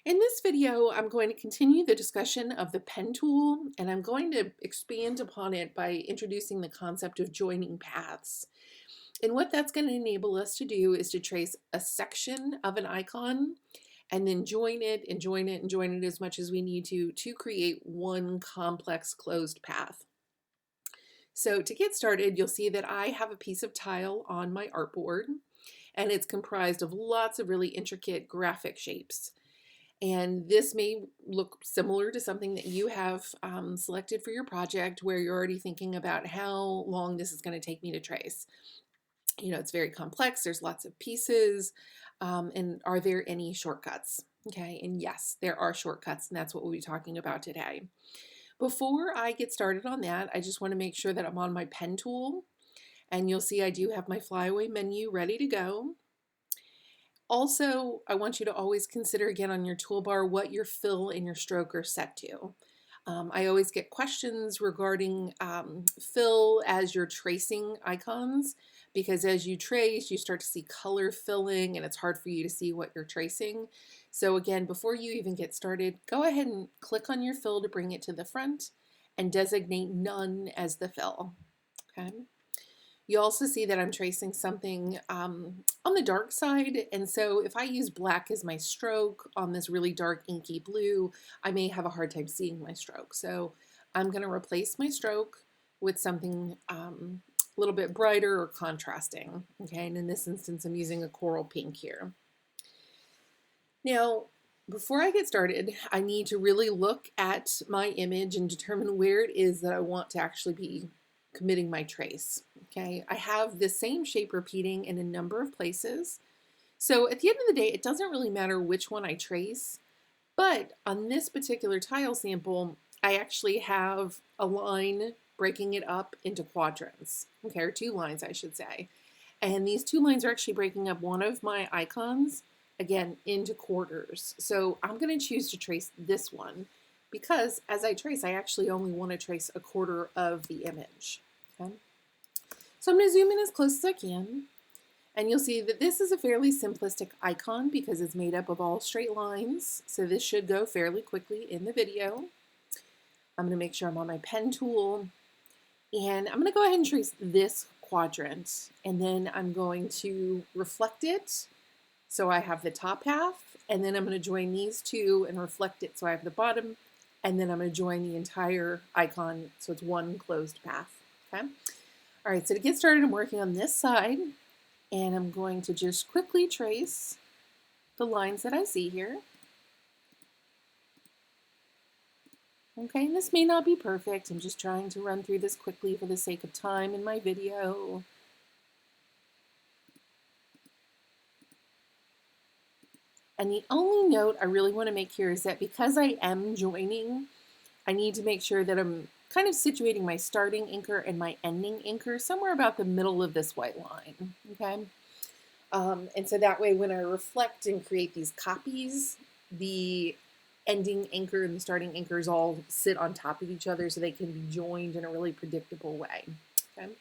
In this video, I'm going to continue the discussion of the pen tool, and I'm going to expand upon it by introducing the concept of joining paths. And what that's going to enable us to do is to trace a section of an icon and then join it and join it and join it as much as we need to create one complex closed path. So to get started, you'll see that I have a piece of tile on my artboard, and it's comprised of lots of really intricate graphic shapes. And this may look similar to something that you have selected for your project where you're already thinking about how long this is going to take me to trace. You know, it's very complex, there's lots of pieces, and are there any shortcuts? Okay, and yes, there are shortcuts, and that's what we'll be talking about today. Before I get started on that, I just want to make sure that I'm on my pen tool, and you'll see I do have my flyaway menu ready to go. Also, I want you to always consider again on your toolbar what your fill and your stroke are set to. I always get questions regarding fill as you're tracing icons, because as you trace, you start to see color filling and it's hard for you to see what you're tracing. So again, before you even get started, go ahead and click on your fill to bring it to the front and designate none as the fill. Okay. You also see that I'm tracing something on the dark side, and so if I use black as my stroke on this really dark inky blue, I may have a hard time seeing my stroke. So I'm going to replace my stroke with something a little bit brighter or contrasting. Okay, and in this instance, I'm using a coral pink here. Now, before I get started, I need to really look at my image and determine where it is that I want to actually be committing my trace. Okay, I have the same shape repeating in a number of places. So at the end of the day, it doesn't really matter which one I trace, but on this particular tile sample, I actually have a line breaking it up into quadrants, okay, or two lines, I should say. And these two lines are actually breaking up one of my icons, again, into quarters. So I'm going to choose to trace this one because as I trace, I actually only want to trace a quarter of the image. Okay? So I'm going to zoom in as close as I can, and you'll see that this is a fairly simplistic icon because it's made up of all straight lines, so this should go fairly quickly in the video. I'm going to make sure I'm on my pen tool, and I'm going to go ahead and trace this quadrant, and then I'm going to reflect it so I have the top half, and then I'm going to join these two and reflect it so I have the bottom, and then I'm going to join the entire icon so it's one closed path. Okay. All right, so to get started, I'm working on this side, and I'm going to just quickly trace the lines that I see here. Okay, and this may not be perfect. I'm just trying to run through this quickly for the sake of time in my video. And the only note I really want to make here is that because I am joining, I need to make sure that I'm kind of situating my starting anchor and my ending anchor somewhere about the middle of this white line, okay? And so that way when I reflect and create these copies, the ending anchor and the starting anchors all sit on top of each other so they can be joined in a really predictable way, okay?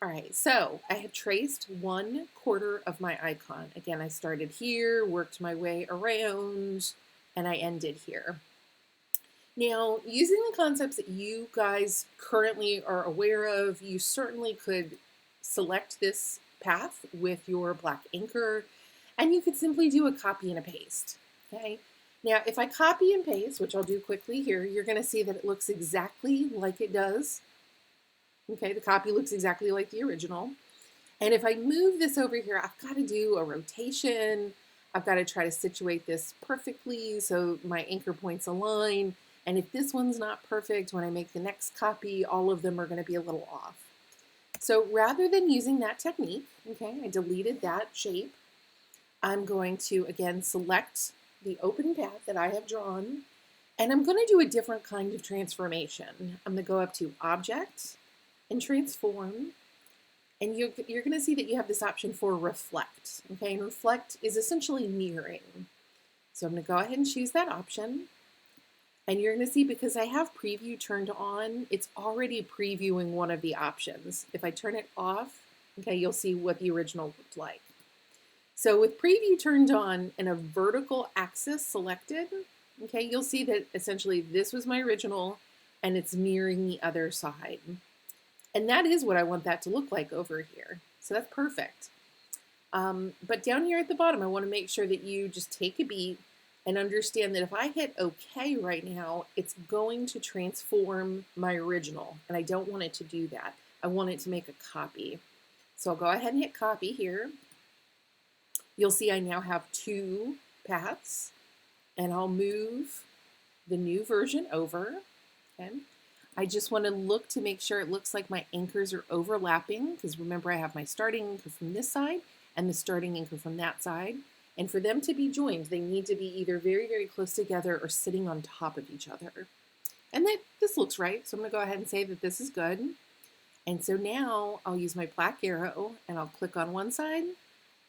All right, so I have traced 1/4 of my icon. Again, I started here, worked my way around, and I ended here. Now, using the concepts that you guys currently are aware of, you certainly could select this path with your black anchor, and you could simply do a copy and a paste, okay? Now, if I copy and paste, which I'll do quickly here, you're gonna see that it looks exactly like it does. Okay, the copy looks exactly like the original. And if I move this over here, I've got to do a rotation. I've got to try to situate this perfectly so my anchor points align. And if this one's not perfect, when I make the next copy, all of them are going to be a little off. So rather than using that technique, okay, I deleted that shape. I'm going to, again, select the open path that I have drawn, and I'm going to do a different kind of transformation. I'm going to go up to Object and Transform, and you're going to see that you have this option for reflect. Okay, and reflect is essentially mirroring. So I'm going to go ahead and choose that option. And you're going to see, because I have preview turned on, it's already previewing one of the options. If I turn it off, okay, you'll see what the original looked like. So with preview turned on and a vertical axis selected, okay, you'll see that essentially this was my original and it's mirroring the other side. And that is what I want that to look like over here. So that's perfect. But down here at the bottom, I want to make sure that you just take a beat and understand that if I hit OK right now, it's going to transform my original. And I don't want it to do that. I want it to make a copy. So I'll go ahead and hit copy here. You'll see I now have two paths, and I'll move the new version over. Okay. I just want to look to make sure it looks like my anchors are overlapping, because remember I have my starting anchor from this side and the starting anchor from that side. And for them to be joined, they need to be either very, very close together or sitting on top of each other. And this looks right, so I'm going to go ahead and say that this is good. And so now I'll use my black arrow and I'll click on one side,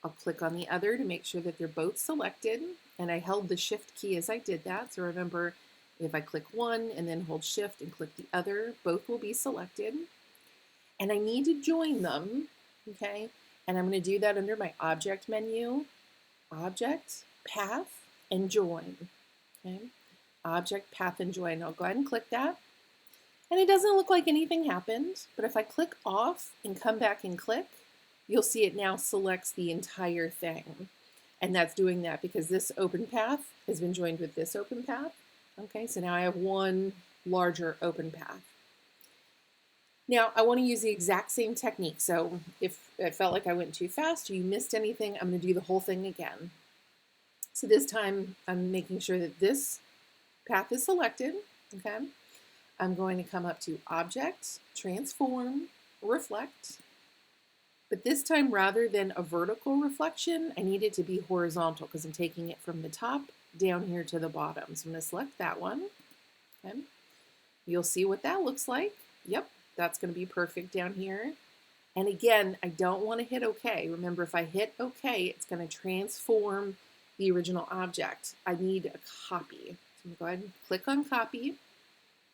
I'll click on the other to make sure that they're both selected. And I held the shift key as I did that. So remember, if I click one and then hold shift and click the other, both will be selected. And I need to join them, okay? And I'm going to do that under my object menu, object, path, and join, okay? Object, path, and join. I'll go ahead and click that. And it doesn't look like anything happened, but if I click off and come back and click, you'll see it now selects the entire thing. And that's doing that because this open path has been joined with this open path. Okay, so now I have one larger open path. Now I want to use the exact same technique. So if it felt like I went too fast or you missed anything, I'm going to do the whole thing again. So this time I'm making sure that this path is selected. Okay, I'm going to come up to Object, Transform, Reflect. But this time, rather than a vertical reflection, I need it to be horizontal because I'm taking it from the top down here to the bottom. So I'm going to select that one. Okay. You'll see what that looks like. Yep, that's going to be perfect down here. And again, I don't want to hit OK. Remember, if I hit OK, it's going to transform the original object. I need a copy. So I'm going to go ahead and click on copy.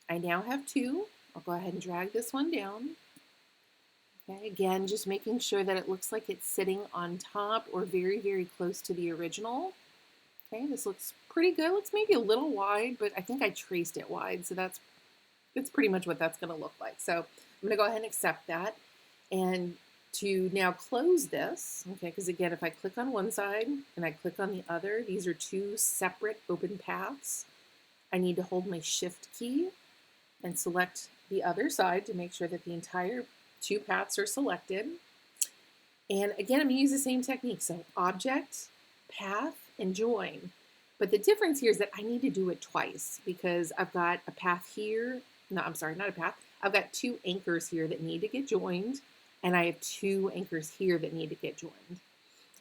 I now have two. I'll go ahead and drag this one down. Okay, again, just making sure that it looks like it's sitting on top or very, very close to the original. Okay, this looks pretty good. Looks maybe a little wide, but I think I traced it wide, so that's pretty much what that's going to look like. So I'm going to go ahead and accept that. And to now close this, okay, because again, if I click on one side and I click on the other, these are two separate open paths. I need to hold my shift key and select the other side to make sure that the entire two paths are selected. And again, I'm going to use the same technique. So object, path, and join. But the difference here is that I need to do it twice because I've got a path here. No, I'm sorry, not a path. I've got two anchors here that need to get joined, and I have two anchors here that need to get joined.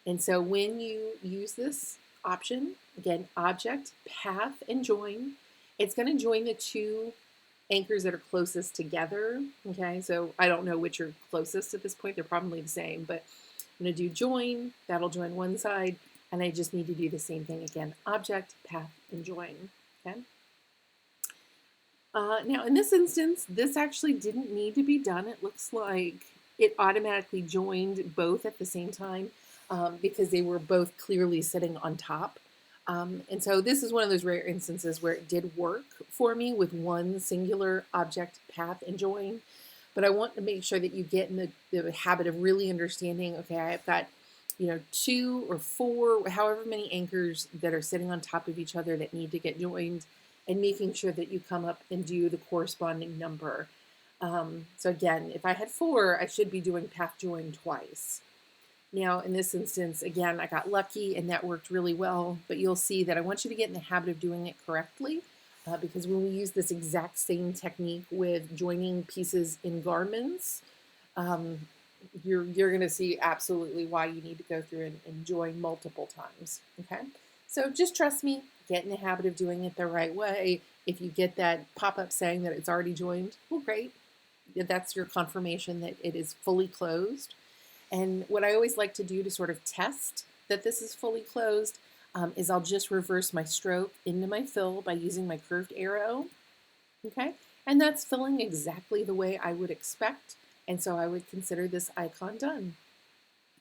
And so when you use this option, again, object, path, and join, it's going to join the two anchors that are closest together. Okay, so I don't know which are closest at this point. They're probably the same, but I'm going to do join. That'll join one side, and I just need to do the same thing again. Object, path, and join. Okay. Now, in this instance, this actually didn't need to be done. It looks like it automatically joined both at the same time because they were both clearly sitting on top. And so this is one of those rare instances where it did work for me with one singular object, path, and join. But I want to make sure that you get in the habit of really understanding, okay, I've got, two or four, however many anchors that are sitting on top of each other that need to get joined, and making sure that you come up and do the corresponding number. So again, if I had four, I should be doing path join twice. Now, in this instance, again, I got lucky and that worked really well, but you'll see that I want you to get in the habit of doing it correctly because when we use this exact same technique with joining pieces in garments, you're going to see absolutely why you need to go through and join multiple times, okay? So just trust me, get in the habit of doing it the right way. If you get that pop-up saying that it's already joined, well, great. That's your confirmation that it is fully closed. And what I always like to do to sort of test that this is fully closed is I'll just reverse my stroke into my fill by using my curved arrow, okay? And that's filling exactly the way I would expect, and so I would consider this icon done.